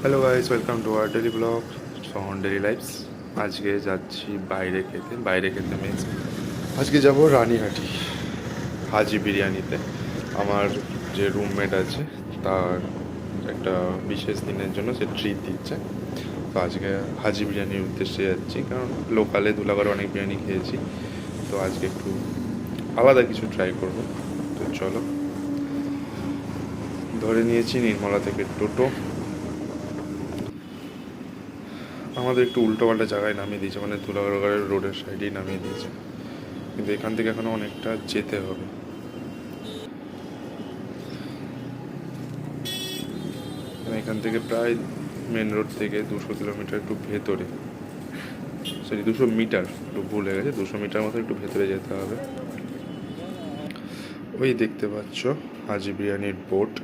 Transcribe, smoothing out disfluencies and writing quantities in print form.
Hello guys, welcome to our daily blog on daily lifes. আজকে যাচ্ছি বাইরে খেতে মেস। আজকে যাব রানীহাটি হাজি বিরিয়ানিতে। আমার যে রুমমেট আছে তার একটা বিশেষ দিনের জন্য সে ট্রিট দিচ্ছে। তো আজকে হাজি বিরিয়ানির উদ্দেশ্যে যাচ্ছি, কারণ লোকালে ধুলাগড়ে অনেক বিরিয়ানি খেয়েছি। তো আজকে একটু আলাদা কিছু ট্রাই করব। তো চলো, ধরে নিয়েছি নির্মলা থেকে টোটো। আমাদের একটু উল্টোপাল্টা জায়গায় নামিয়ে দিয়েছে, মানে ধুলাগড় রোডের সাইডেই নামিয়ে দিয়েছে, কিন্তু এখান থেকে এখনও অনেকটা যেতে হবে। এখান থেকে প্রায় মেন রোড থেকে 200 কিলোমিটার একটু ভেতরে, সরি 200 মিটার, একটু ভুল হয়ে গেছে, 200 মিটার মতো একটু ভেতরে যেতে হবে। ওই দেখতে পাচ্ছ হাজি বিরিয়ানির বোর্ড,